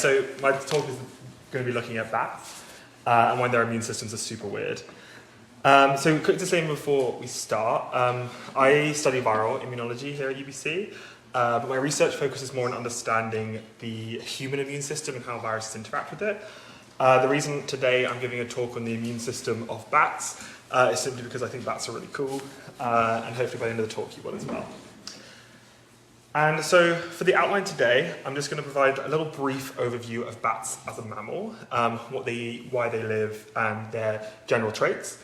so my talk is going to be looking at bats and why their immune systems are super weird. So quick disclaimer before we start. I study viral immunology here at UBC, but my research focuses more on understanding the human immune system and how viruses interact with it. The reason today I'm giving a talk on the immune system of bats is simply because I think bats are really cool, and hopefully by the end of the talk you will as well. And so for the outline today, I'm just going to provide a little brief overview of bats as a mammal, what they eat, why they live, and their general traits.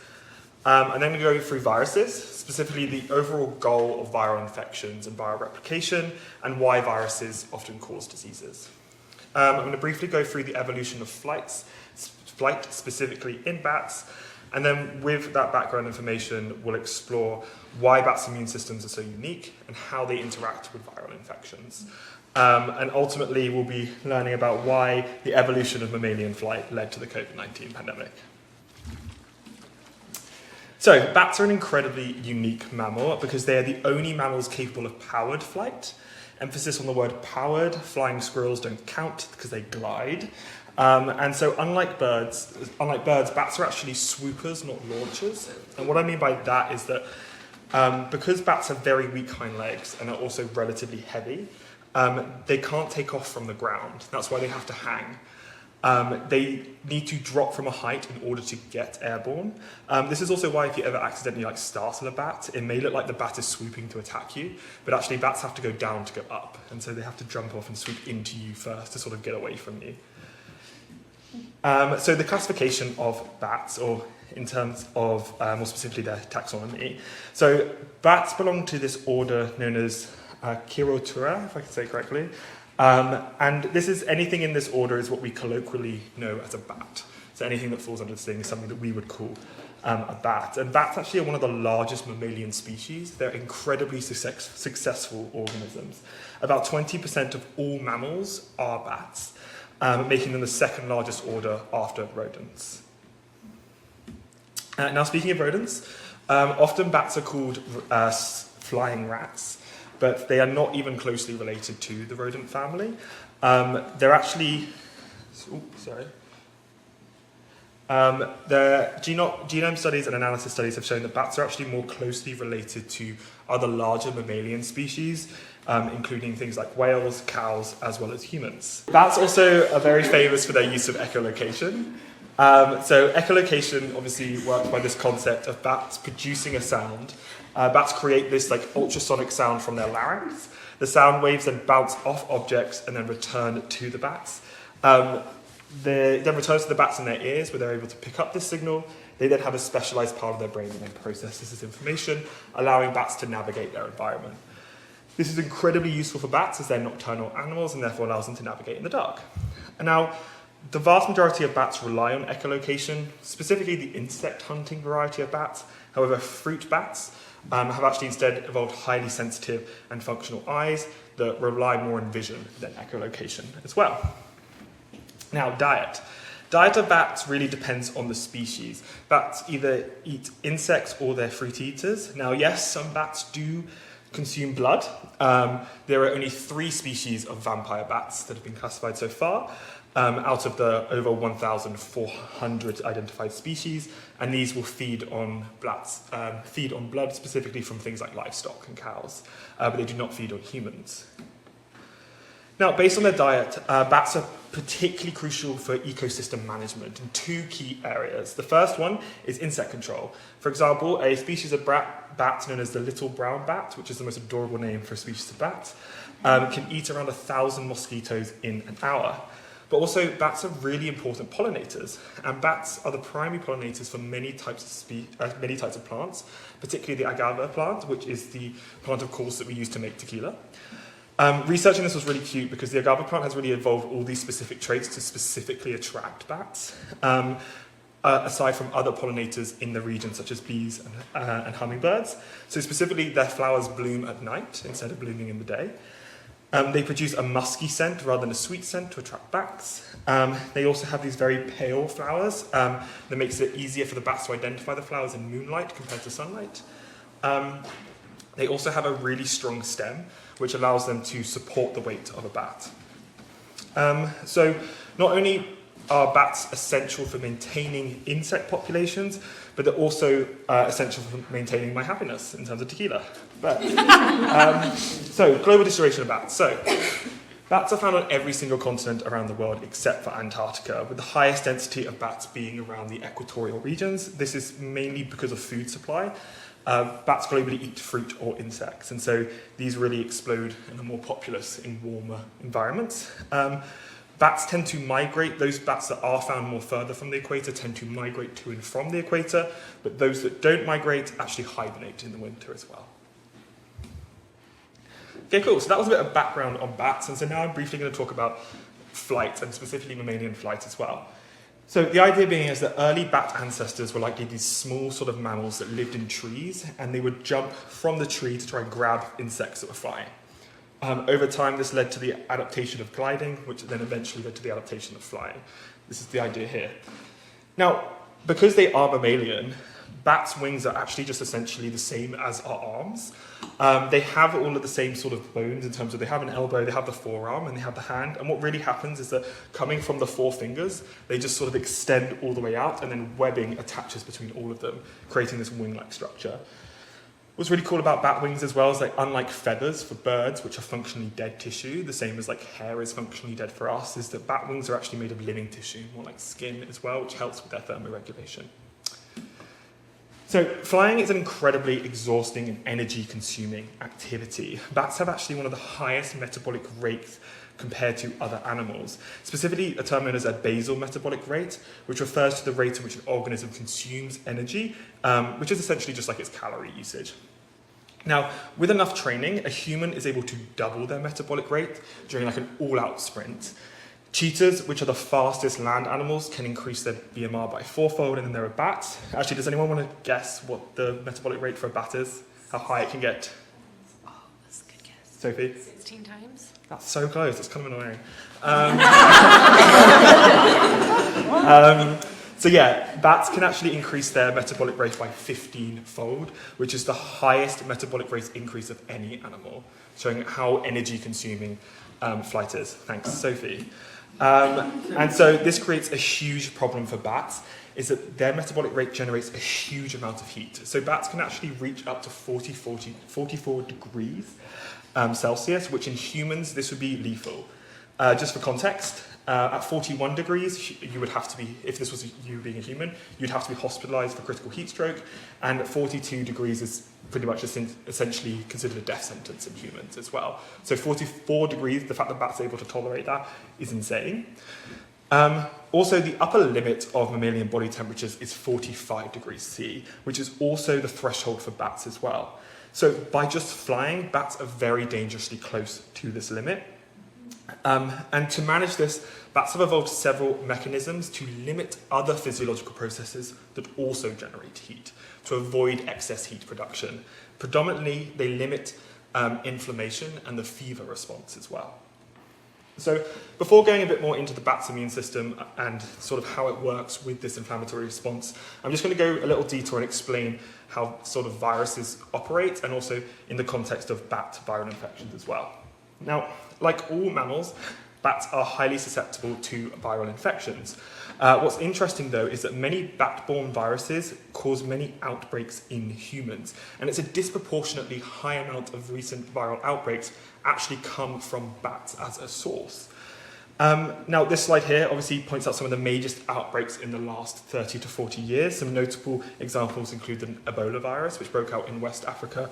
And then we go through viruses, specifically the overall goal of viral infections and viral replication, and why viruses often cause diseases. I'm going to briefly go through the evolution of flight specifically in bats, and then with that background information, we'll explore why bats' immune systems are so unique and how they interact with viral infections. And ultimately, we'll be learning about why the evolution of mammalian flight led to the COVID-19 pandemic. So, bats are an incredibly unique mammal because they are the only mammals capable of powered flight. Emphasis on the word powered. Flying squirrels don't count because they glide. And so unlike birds, bats are actually swoopers, not launchers. And what I mean by that is that because bats have very weak hind legs and are also relatively heavy, they can't take off from the ground. That's why they have to hang. They need to drop from a height in order to get airborne. This is also why if you ever accidentally startle a bat, it may look like the bat is swooping to attack you, but actually bats have to go down to go up. And so they have to jump off and swoop into you first to sort of get away from you. So the classification of bats, or in terms of more specifically their taxonomy. So bats belong to this order known as Chirotura, if I can say it correctly. And this is anything in this order is what we colloquially know as a bat. So anything that falls under this thing is something that we would call a bat. And bats actually are one of the largest mammalian species. They're incredibly successful organisms. About 20% of all mammals are bats, making them the second largest order after rodents. Now, speaking of rodents, often bats are called flying rats, but they are not even closely related to the rodent family. They're actually, the genome studies and analysis studies have shown that bats are actually more closely related to other larger mammalian species, including things like whales, cows, as well as humans. Bats also are very famous for their use of echolocation. So echolocation obviously works by this concept of bats producing a sound. Bats create this ultrasonic sound from their larynx. The sound waves then bounce off objects and then return to the bats. Then returns to the bats in their ears, where they're able to pick up this signal. They then have a specialized part of their brain that then processes this information, allowing bats to navigate their environment. This is incredibly useful for bats as they're nocturnal animals and therefore allows them to navigate in the dark. And now, the vast majority of bats rely on echolocation, specifically the insect hunting variety of bats. However, fruit bats have actually instead evolved highly sensitive and functional eyes that rely more on vision than echolocation as well. Now, diet. Diet of bats really depends on the species. Bats either eat insects or they're fruit eaters. Now, yes, some bats do consume blood. There are only 3 species of vampire bats that have been classified so far, out of the over 1,400 identified species, and these will feed on blood specifically from things like livestock and cows, but they do not feed on humans. Now, based on their diet, bats are particularly crucial for ecosystem management in 2 key areas. The first one is insect control. For example, a species of bat known as the little brown bat, which is the most adorable name for a species of bat, can eat around 1,000 mosquitoes in an hour. But also, bats are really important pollinators, and bats are the primary pollinators for many types of plants, particularly the agave plant, which is the plant, of course, that we use to make tequila. Researching this was really cute because the agave plant has really evolved all these specific traits to specifically attract bats, aside from other pollinators in the region, such as bees and hummingbirds. So specifically, their flowers bloom at night instead of blooming in the day. They produce a musky scent rather than a sweet scent to attract bats. They also have these very pale flowers that makes it easier for the bats to identify the flowers in moonlight compared to sunlight. They also have a really strong stem, which allows them to support the weight of a bat. So not only are bats essential for maintaining insect populations, but they're also essential for maintaining my happiness in terms of tequila. But, so global distribution of bats. So bats are found on every single continent around the world except for Antarctica, with the highest density of bats being around the equatorial regions. This is mainly because of food supply. Bats globally eat fruit or insects, and so these really explode and are more populous in warmer environments. Bats tend to migrate. Those bats that are found more further from the equator tend to migrate to and from the equator, but those that don't migrate actually hibernate in the winter as well. Okay, cool. So that was a bit of background on bats, and so now I'm briefly going to talk about flight, and specifically mammalian flight as well. So the idea being is that early bat ancestors were likely these small sort of mammals that lived in trees, and they would jump from the tree to try and grab insects that were flying. Over time, this led to the adaptation of gliding, which then eventually led to the adaptation of flying. This is the idea here. Now, because they are mammalian, bats' wings are actually just essentially the same as our arms. They have all of the same sort of bones in terms of they have an elbow, they have the forearm, and they have the hand. And what really happens is that coming from the four fingers, they just sort of extend all the way out, and then webbing attaches between all of them, creating this wing-like structure. What's really cool about bat wings as well is like unlike feathers for birds, which are functionally dead tissue, the same as like hair is functionally dead for us, is that bat wings are actually made of living tissue, more like skin as well, which helps with their thermoregulation. So flying is an incredibly exhausting and energy-consuming activity. Bats have actually one of the highest metabolic rates compared to other animals, specifically a term known as a basal metabolic rate, which refers to the rate in which an organism consumes energy, which is essentially just like its calorie usage. Now, with enough training, a human is able to double their metabolic rate during like an all-out sprint. Cheetahs, which are the fastest land animals, can increase their BMR by 4-fold, and then there are bats. Actually, does anyone want to guess what the metabolic rate for a bat is? How high it can get? Oh, that's a good guess. Sophie? 16 times? That's so close, it's kind of annoying. So yeah, bats can actually increase their metabolic rate by 15-fold, which is the highest metabolic rate increase of any animal, showing how energy consuming flight is. Thanks, Sophie. And so this creates a huge problem for bats, is that their metabolic rate generates a huge amount of heat. So bats can actually reach up to 44 degrees Celsius, which in humans, this would be lethal. Just for context, at 41 degrees, you would have to be, if this was you being a human, you'd have to be hospitalized for critical heat stroke, and 42 degrees is pretty much essentially considered a death sentence in humans as well. So 44 degrees, the fact that bats are able to tolerate that is insane. Also, the upper limit of mammalian body temperatures is 45 degrees C, which is also the threshold for bats as well. So by just flying, bats are very dangerously close to this limit. And to manage this, bats have evolved several mechanisms to limit other physiological processes that also generate heat, to avoid excess heat production. Predominantly, they limit inflammation and the fever response as well. So before going a bit more into the bat's immune system and sort of how it works with this inflammatory response, I'm just going to go a little detour and explain how sort of viruses operate, and also in the context of bat viral infections as well. Now, like all mammals, bats are highly susceptible to viral infections. What's interesting, though, is that many bat-borne viruses cause many outbreaks in humans, and it's a disproportionately high amount of recent viral outbreaks actually come from bats as a source. Now, this slide here obviously points out some of the major outbreaks in the last 30 to 40 years. Some notable examples include the Ebola virus, which broke out in West Africa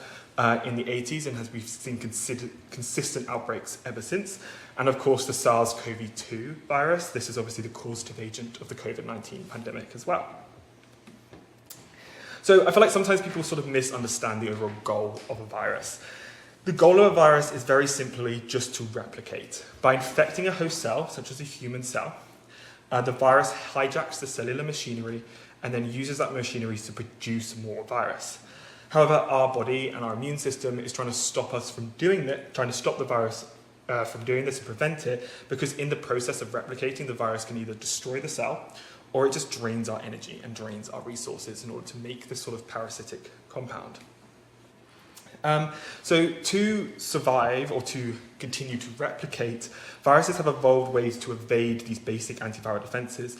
in the 80s and we've seen consistent outbreaks ever since. And of course, the SARS-CoV-2 virus. This is obviously the causative agent of the COVID-19 pandemic as well. So I feel like sometimes people sort of misunderstand the overall goal of a virus. The goal of a virus is very simply just to replicate. By infecting a host cell, such as a human cell, the virus hijacks the cellular machinery and then uses that machinery to produce more virus. However, our body and our immune system is trying to stop us from doing that, trying to stop the virus from doing this and prevent it, because in the process of replicating, the virus can either destroy the cell or it just drains our energy and drains our resources in order to make this sort of parasitic compound. So to survive or to continue to replicate, viruses have evolved ways to evade these basic antiviral defenses,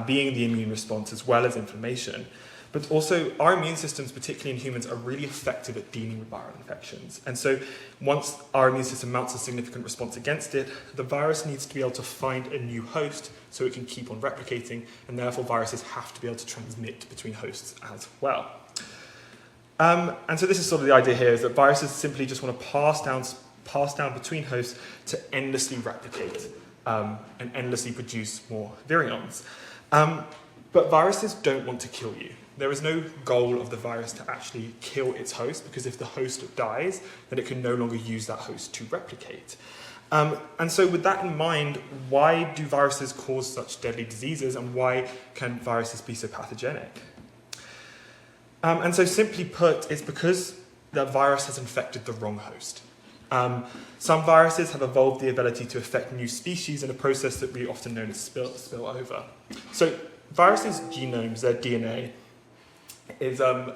being the immune response as well as inflammation. But also, our immune systems, particularly in humans, are really effective at dealing with viral infections. And so once our immune system mounts a significant response against it, the virus needs to be able to find a new host so it can keep on replicating, and therefore viruses have to be able to transmit between hosts as well. And so this is sort of the idea here, is that viruses simply just want to pass down between hosts to endlessly replicate and endlessly produce more virions. But viruses don't want to kill you. There is no goal of the virus to actually kill its host, because if the host dies, then it can no longer use that host to replicate. And so with that in mind, why do viruses cause such deadly diseases, and why can viruses be so pathogenic? And so simply put, it's because the virus has infected the wrong host. Some viruses have evolved the ability to affect new species in a process that we often known as spillover. So viruses' genomes, their DNA, their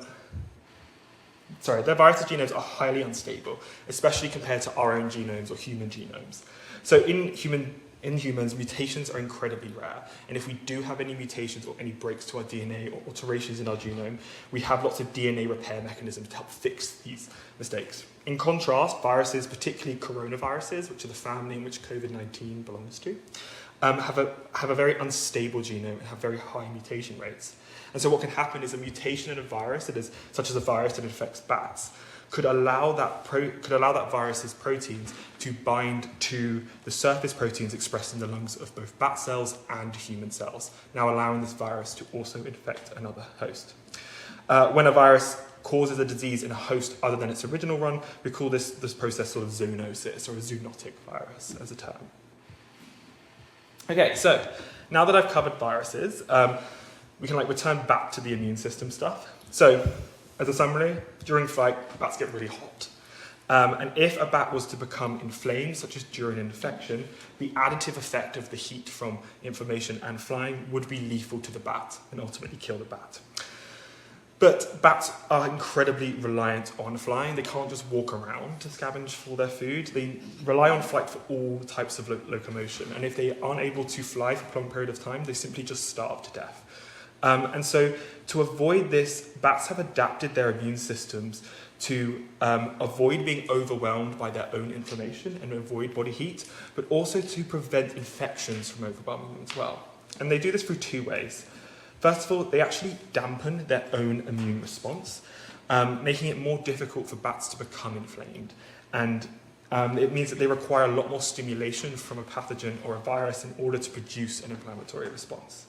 viruses' genomes are highly unstable, especially compared to our own genomes or human genomes. So in humans, mutations are incredibly rare, and if we do have any mutations or any breaks to our DNA or alterations in our genome, we have lots of DNA repair mechanisms to help fix these mistakes. In contrast, viruses, particularly coronaviruses, which are the family in which COVID-19 belongs to, have a very unstable genome and have very high mutation rates. And so what can happen is a mutation in a virus, such as a virus that infects bats, could allow that virus's proteins to bind to the surface proteins expressed in the lungs of both bat cells and human cells, now allowing this virus to also infect another host. When a virus causes a disease in a host other than its original one, we call this process sort of zoonosis, or a zoonotic virus as a term. Okay, so now that I've covered viruses, we can return back to the immune system stuff. So, as a summary, during flight, bats get really hot. And if a bat was to become inflamed, such as during an infection, the additive effect of the heat from inflammation and flying would be lethal to the bat and ultimately kill the bat. But bats are incredibly reliant on flying. They can't just walk around to scavenge for their food. They rely on flight for all types of locomotion. And if they aren't able to fly for a prolonged period of time, they simply just starve to death. And so to avoid this, bats have adapted their immune systems to avoid being overwhelmed by their own inflammation and avoid body heat, but also to prevent infections from overwhelming them as well. And they do this through two ways. First of all, they actually dampen their own immune response, making it more difficult for bats to become inflamed. And it means that they require a lot more stimulation from a pathogen or a virus in order to produce an inflammatory response.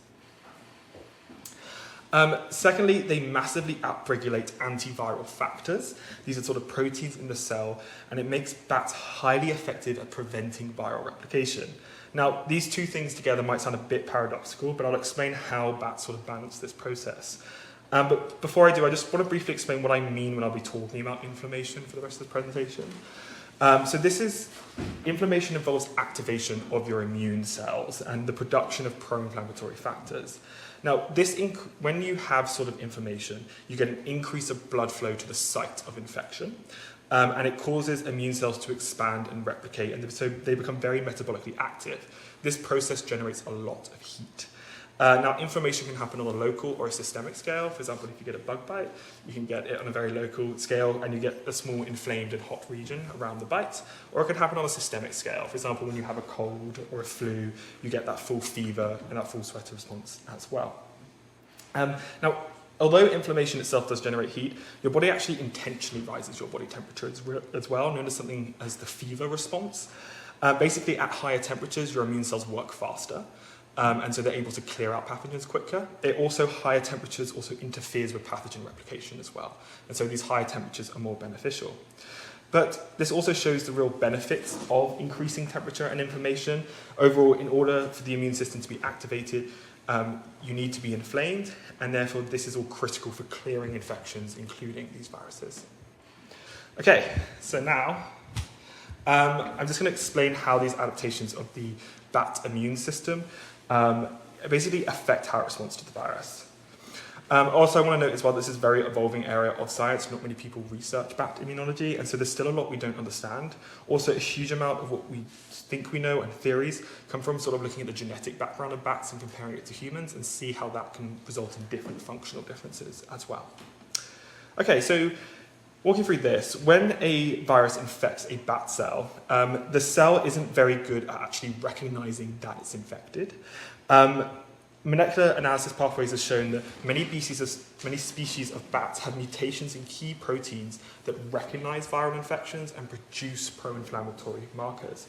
Secondly, they massively upregulate antiviral factors. These are sort of proteins in the cell, and it makes bats highly effective at preventing viral replication. Now, these two things together might sound a bit paradoxical, but I'll explain how bats sort of balance this process. But before I do, I just want to briefly explain what I mean when I'll be talking about inflammation for the rest of the presentation. Inflammation involves activation of your immune cells and the production of pro-inflammatory factors. Now, when you have sort of inflammation, you get an increase of blood flow to the site of infection, and it causes immune cells to expand and replicate, and so they become very metabolically active. This process generates a lot of heat. Now, inflammation can happen on a local or a systemic scale. For example, if you get a bug bite, you can get it on a very local scale, and you get a small inflamed and hot region around the bite. Or it can happen on a systemic scale. For example, when you have a cold or a flu, you get that full fever and that full sweater response as well. Now, although inflammation itself does generate heat, your body actually intentionally rises your body temperature as well, known as something as the fever response. Basically, at higher temperatures, your immune cells work faster. And so they're able to clear out pathogens quicker. Higher temperatures also interferes with pathogen replication as well. And so these higher temperatures are more beneficial. But this also shows the real benefits of increasing temperature and inflammation. Overall, in order for the immune system to be activated, you need to be inflamed, and therefore this is all critical for clearing infections, including these viruses. Okay, so now I'm just going to explain how these adaptations of the bat immune system basically affect how it responds to the virus. Also, I want to note as well, this is a very evolving area of science. Not many people research bat immunology, and so there's still a lot we don't understand. Also, a huge amount of what we think we know and theories come from sort of looking at the genetic background of bats and comparing it to humans and see how that can result in different functional differences as well. Okay, so walking through this, when a virus infects a bat cell, the cell isn't very good at actually recognizing that it's infected. Molecular analysis pathways have shown that many species of bats have mutations in key proteins that recognize viral infections and produce pro-inflammatory markers.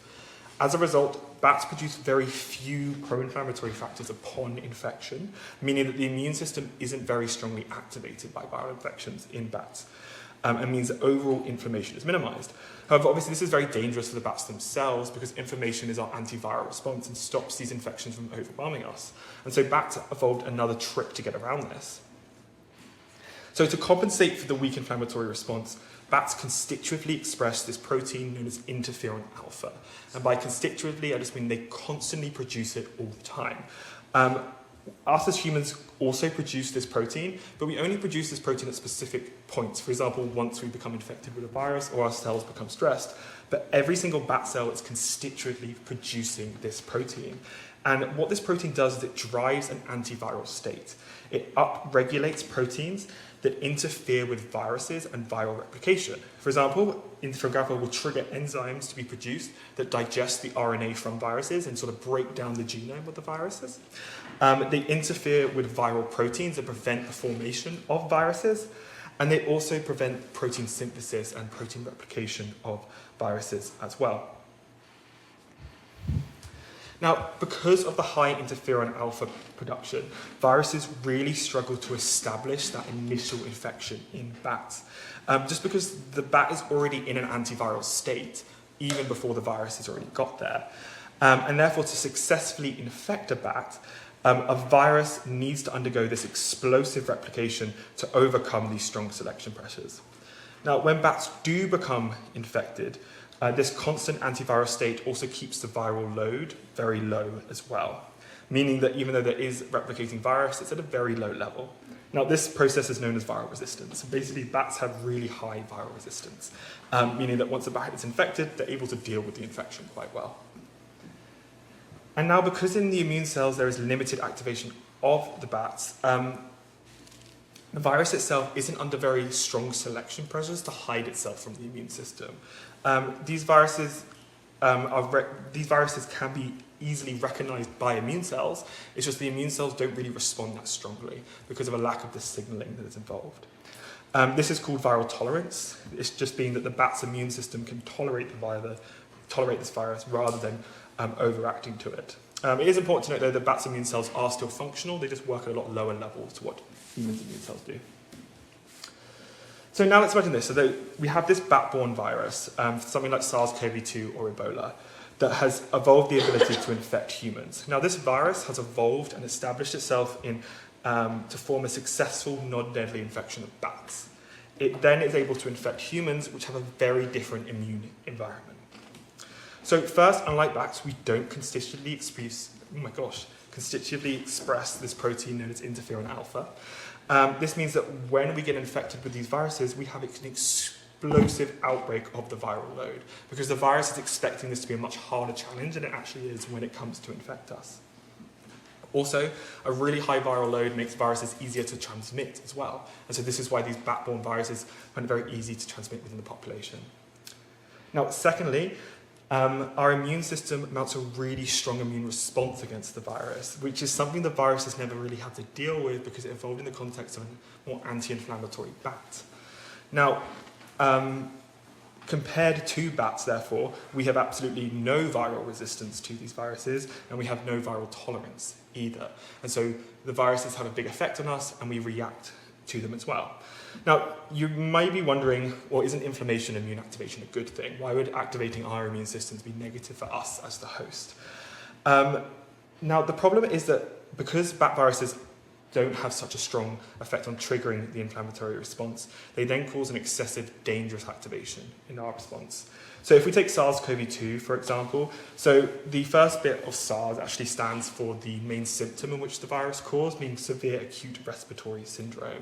As a result, bats produce very few pro-inflammatory factors upon infection, meaning that the immune system isn't very strongly activated by viral infections in bats, and means that overall inflammation is minimized. However, obviously this is very dangerous for the bats themselves because inflammation is our antiviral response and stops these infections from overwhelming us. And so bats evolved another trick to get around this. So to compensate for the weak inflammatory response, bats constitutively express this protein known as interferon alpha. And by constitutively, I just mean they constantly produce it all the time. Us as humans also produce this protein, but we only produce this protein at specific points. For example, once we become infected with a virus or our cells become stressed. But every single bat cell is constitutively producing this protein. And what this protein does is it drives an antiviral state. It upregulates proteins that interfere with viruses and viral replication. For example, interferon alpha will trigger enzymes to be produced that digest the RNA from viruses and sort of break down the genome of the viruses. They interfere with viral proteins that prevent the formation of viruses, and they also prevent protein synthesis and protein replication of viruses as well. Now, because of the high interferon alpha production, viruses really struggle to establish that initial infection in bats, just because the bat is already in an antiviral state, even before the virus has already got there. And therefore, to successfully infect a bat, a virus needs to undergo this explosive replication to overcome these strong selection pressures. Now, when bats do become infected, this constant antiviral state also keeps the viral load very low as well, meaning that even though there is replicating virus, it's at a very low level. Now, this process is known as viral resistance. Basically, bats have really high viral resistance, meaning that once a bat is infected, they're able to deal with the infection quite well. And now, because in the immune cells there is limited activation of the bats, the virus itself isn't under very strong selection pressures to hide itself from the immune system. These viruses can be easily recognized by immune cells. It's just the immune cells don't really respond that strongly because of a lack of the signaling that is involved. This is called viral tolerance. It's just being that the bat's immune system can tolerate this virus rather than overacting to it. It is important to note, though, that bats' immune cells are still functional. They just work at a lot lower levels to what humans' immune cells do. So now let's imagine this. So we have this bat-borne virus, something like SARS-CoV-2 or Ebola, that has evolved the ability to infect humans. Now, this virus has evolved and established itself to form a successful non-deadly infection of bats. It then is able to infect humans, which have a very different immune environment. So first, unlike bats, we don't constitutively express this protein known as interferon alpha. This means that when we get infected with these viruses, we have an explosive outbreak of the viral load because the virus is expecting this to be a much harder challenge than it actually is when it comes to infect us. Also, a really high viral load makes viruses easier to transmit as well. And so this is why these bat-borne viruses find it very easy to transmit within the population. Now, secondly, our immune system mounts a really strong immune response against the virus, which is something the virus has never really had to deal with because it evolved in the context of a more anti-inflammatory bat. Now, compared to bats, therefore, we have absolutely no viral resistance to these viruses, and we have no viral tolerance either. And so the viruses have a big effect on us, and we react to them as well. Now, you might be wondering, well, isn't inflammation immune activation a good thing? Why would activating our immune systems be negative for us as the host? Now, the problem is that because bat viruses don't have such a strong effect on triggering the inflammatory response, they then cause an excessive dangerous activation in our response. So if we take SARS-CoV-2, for example, so the first bit of SARS actually stands for the main symptom in which the virus caused, meaning severe acute respiratory syndrome.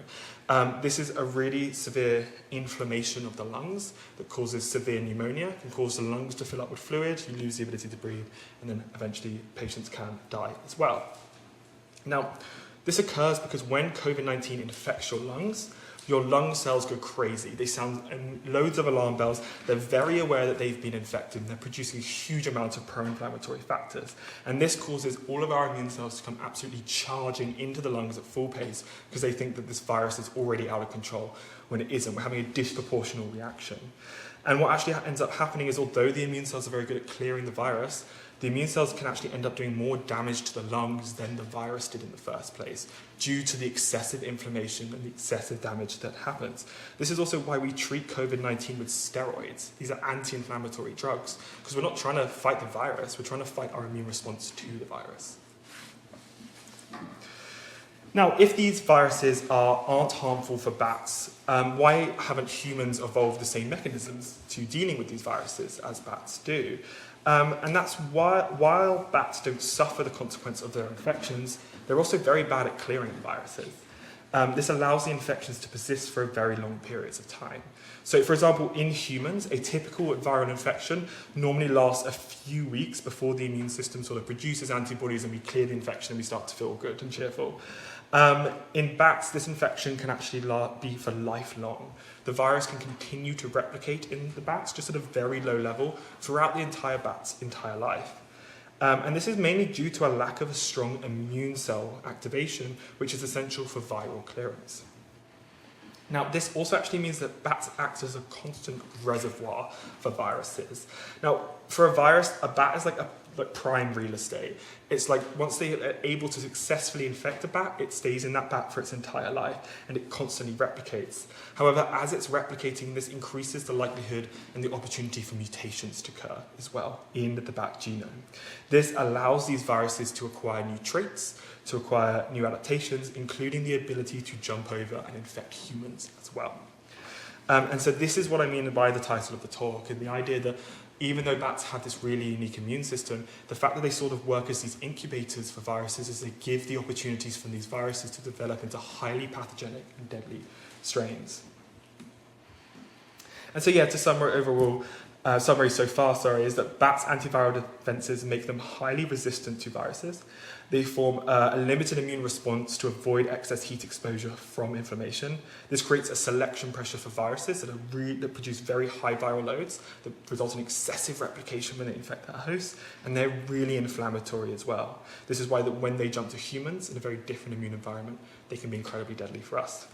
This is a really severe inflammation of the lungs that causes severe pneumonia, can cause the lungs to fill up with fluid, you lose the ability to breathe, and then eventually patients can die as well. Now, this occurs because when COVID-19 infects your lungs, your lung cells go crazy. They sound loads of alarm bells. They're very aware that they've been infected. And they're producing huge amounts of pro-inflammatory factors. And this causes all of our immune cells to come absolutely charging into the lungs at full pace because they think that this virus is already out of control when it isn't. We're having a disproportional reaction. And what actually ends up happening is although the immune cells are very good at clearing the virus, the immune cells can actually end up doing more damage to the lungs than the virus did in the first place due to the excessive inflammation and the excessive damage that happens. This is also why we treat COVID-19 with steroids. These are anti-inflammatory drugs because we're not trying to fight the virus, we're trying to fight our immune response to the virus. Now, if these viruses aren't harmful for bats, why haven't humans evolved the same mechanisms to dealing with these viruses as bats do? And that's why, while bats don't suffer the consequence of their infections, they're also very bad at clearing the viruses. This allows the infections to persist for very long periods of time. So, for example, in humans, a typical viral infection normally lasts a few weeks before the immune system sort of produces antibodies and we clear the infection and we start to feel good and cheerful. In bats, this infection can actually be for lifelong. The virus can continue to replicate in the bats just at a very low level throughout the entire bat's entire life. And this is mainly due to a lack of a strong immune cell activation, which is essential for viral clearance. Now, this also actually means that bats act as a constant reservoir for viruses. Now, for a virus, a bat is like prime real estate. It's like once they are able to successfully infect a bat, it stays in that bat for its entire life and it constantly replicates. However, as it's replicating, this increases the likelihood and the opportunity for mutations to occur as well in the bat genome. This allows these viruses to acquire new traits, to acquire new adaptations, including the ability to jump over and infect humans as well. And so this is what I mean by the title of the talk, and the idea that even though bats have this really unique immune system, the fact that they sort of work as these incubators for viruses is they give the opportunities for these viruses to develop into highly pathogenic and deadly strains. And so yeah, to summary so far, is that bats' antiviral defenses make them highly resistant to viruses. They form a limited immune response to avoid excess heat exposure from inflammation. This creates a selection pressure for viruses that produce very high viral loads that result in excessive replication when they infect their hosts, and they're really inflammatory as well. This is why that when they jump to humans in a very different immune environment, they can be incredibly deadly for us.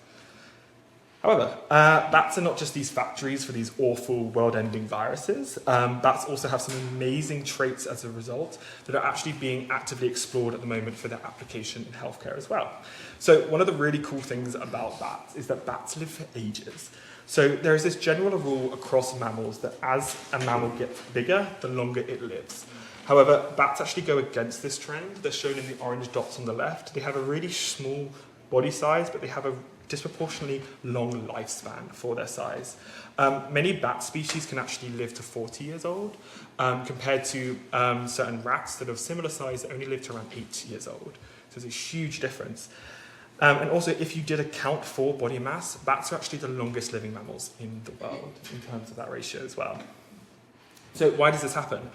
However, bats are not just these factories for these awful world-ending viruses. Bats also have some amazing traits as a result that are actually being actively explored at the moment for their application in healthcare as well. So one of the really cool things about bats is that bats live for ages. So there is this general rule across mammals that as a mammal gets bigger, the longer it lives. However, bats actually go against this trend. They're shown in the orange dots on the left. They have a really small body size, but they have a disproportionately long lifespan for their size. Many bat species can actually live to 40 years old, compared to certain rats that are of similar size that only live to around 8 years old. So there's a huge difference. And also, if you did account for body mass, bats are actually the longest living mammals in the world in terms of that ratio as well. So why does this happen?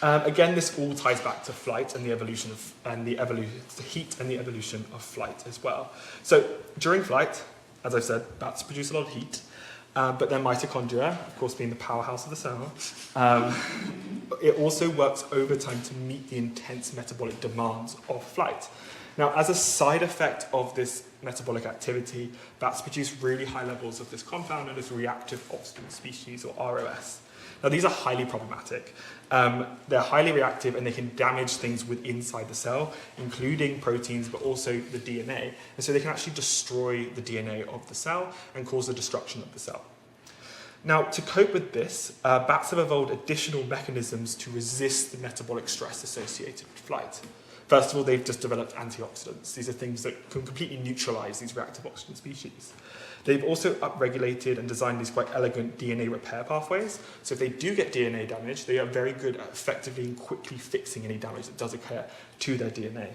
Again, this all ties back to flight and the evolution of, the heat and the evolution of flight as well. So during flight, as I've said, bats produce a lot of heat, but their mitochondria, of course being the powerhouse of the cell, it also works overtime to meet the intense metabolic demands of flight. Now, as a side effect of this metabolic activity, bats produce really high levels of this compound known as reactive oxygen species, or ROS. Now, these are highly problematic. They're highly reactive and they can damage things inside the cell, including proteins, but also the DNA. And so they can actually destroy the DNA of the cell and cause the destruction of the cell. Now, to cope with this, bats have evolved additional mechanisms to resist the metabolic stress associated with flight. First of all, they've just developed antioxidants. These are things that can completely neutralize these reactive oxygen species. They've also upregulated and designed these quite elegant DNA repair pathways. So if they do get DNA damage, they are very good at effectively and quickly fixing any damage that does occur to their DNA.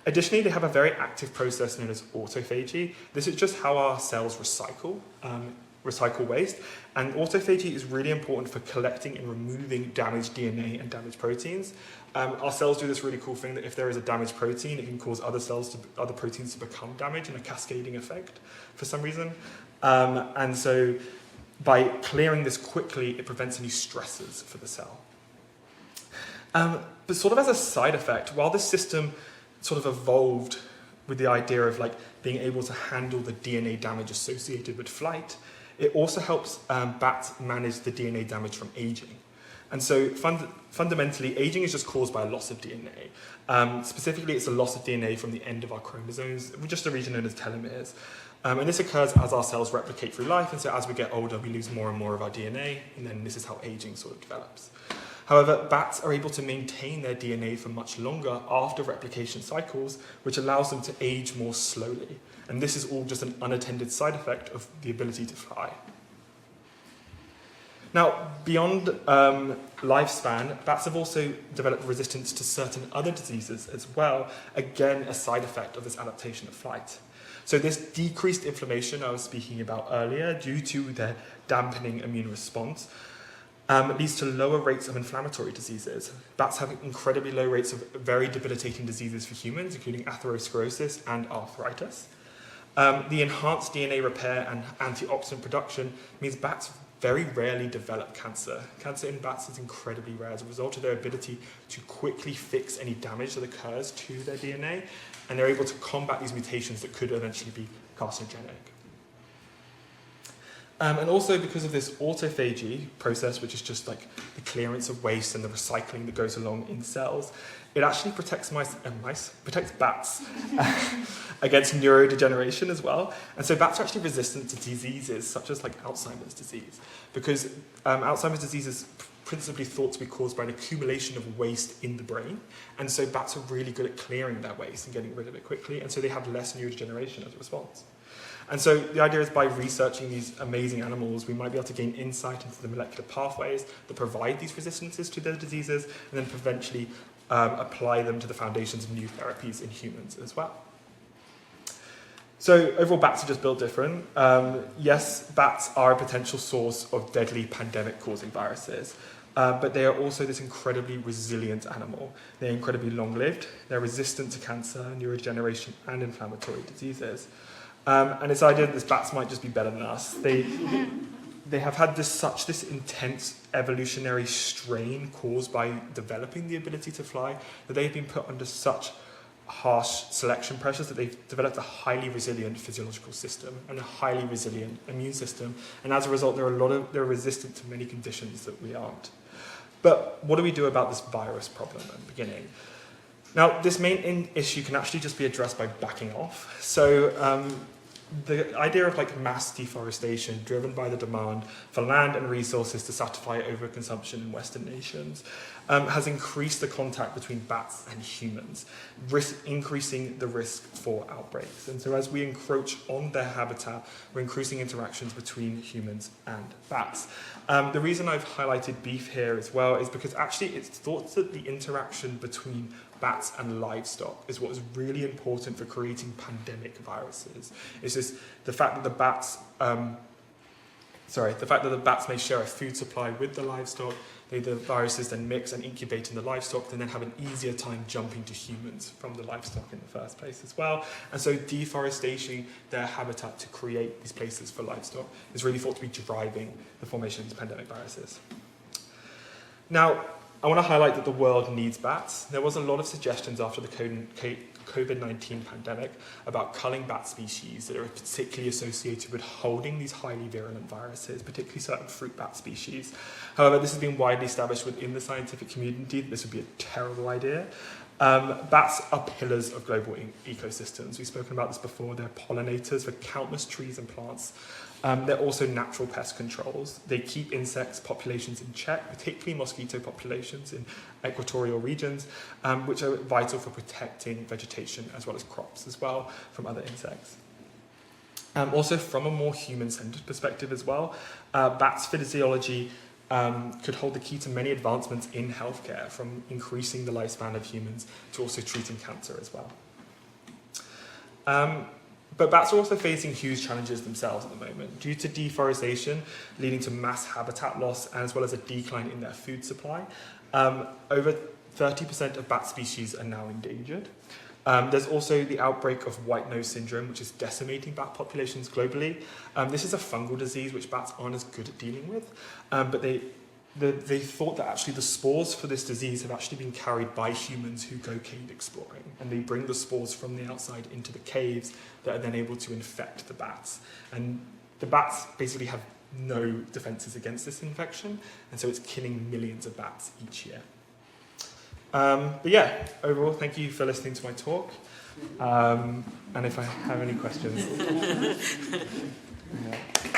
Additionally, they have a very active process known as autophagy. This is just how our cells recycle waste. And autophagy is really important for collecting and removing damaged DNA and damaged proteins. Our cells do this really cool thing that if there is a damaged protein, it can cause other proteins to become damaged in a cascading effect for some reason. And so by clearing this quickly, it prevents any stresses for the cell. But sort of as a side effect, while this system sort of evolved with the idea of like being able to handle the DNA damage associated with flight, it also helps bats manage the DNA damage from aging. And so fundamentally, aging is just caused by a loss of DNA. Specifically, it's a loss of DNA from the end of our chromosomes, just a region known as telomeres. And this occurs as our cells replicate through life, and so as we get older, we lose more and more of our DNA, and then this is how aging sort of develops. However, bats are able to maintain their DNA for much longer after replication cycles, which allows them to age more slowly. And this is all just an unattended side effect of the ability to fly. Now, beyond lifespan, bats have also developed resistance to certain other diseases as well, again, a side effect of this adaptation of flight. So this decreased inflammation I was speaking about earlier, due to their dampening immune response, leads to lower rates of inflammatory diseases. Bats have incredibly low rates of very debilitating diseases for humans, including atherosclerosis and arthritis. The enhanced DNA repair and antioxidant production means bats very rarely develop cancer. Cancer in bats is incredibly rare as a result of their ability to quickly fix any damage that occurs to their DNA, and they're able to combat these mutations that could eventually be carcinogenic. And also because of this autophagy process, which is just like the clearance of waste and the recycling that goes along in cells, it actually protects bats against neurodegeneration as well. And so bats are actually resistant to diseases such as like Alzheimer's disease, because Alzheimer's disease is principally thought to be caused by an accumulation of waste in the brain. And so bats are really good at clearing that waste and getting rid of it quickly. And so they have less neurodegeneration as a response. And so the idea is by researching these amazing animals, we might be able to gain insight into the molecular pathways that provide these resistances to their diseases, and then eventually apply them to the foundations of new therapies in humans as well. So overall, bats are just built different. Yes, bats are a potential source of deadly pandemic-causing viruses, but they are also this incredibly resilient animal. They're incredibly long-lived. They're resistant to cancer, neurodegeneration, and inflammatory diseases. And this idea that bats might just be better than us. They have had this intense evolutionary strain caused by developing the ability to fly, that they've been put under such harsh selection pressures that they've developed a highly resilient physiological system and a highly resilient immune system. And as a result, they're resistant to many conditions that we aren't. But what do we do about this virus problem at the beginning? Now, this main issue can actually just be addressed by backing off. So the idea of like mass deforestation driven by the demand for land and resources to satisfy overconsumption in Western nations has increased the contact between bats and humans, increasing the risk for outbreaks. And so as we encroach on their habitat, we're increasing interactions between humans and bats. The reason I've highlighted beef here as well is because actually it's thought that the interaction between bats and livestock is what is really important for creating pandemic viruses. It's just the fact that the bats may share a food supply with the livestock. The viruses then mix and incubate in the livestock, and then have an easier time jumping to humans from the livestock in the first place as well. And so deforestation their habitat to create these places for livestock is really thought to be driving the formation of these pandemic viruses. Now, I want to highlight that the world needs bats. There was a lot of suggestions after the COVID-19 pandemic about culling bat species that are particularly associated with holding these highly virulent viruses, particularly certain fruit bat species. However, this has been widely established within the scientific community that this would be a terrible idea. Bats are pillars of global ecosystems. We've spoken about this before. They're pollinators for countless trees and plants. They're also natural pest controls. They keep insects populations in check, particularly mosquito populations in equatorial regions, which are vital for protecting vegetation as well as crops as well from other insects. Also, from a more human-centered perspective as well, bats' physiology could hold the key to many advancements in healthcare, from increasing the lifespan of humans to also treating cancer as well. But bats are also facing huge challenges themselves at the moment due to deforestation leading to mass habitat loss as well as a decline in their food supply. Over 30% of bat species are now endangered. There's also the outbreak of white nose syndrome, which is decimating bat populations globally. This is a fungal disease which bats aren't as good at dealing with, but they thought that actually the spores for this disease have actually been carried by humans who go cave exploring, and they bring the spores from the outside into the caves that are then able to infect the bats. And the bats basically have no defenses against this infection, and so it's killing millions of bats each year. But yeah, overall, thank you for listening to my talk. And if I have any questions. Yeah.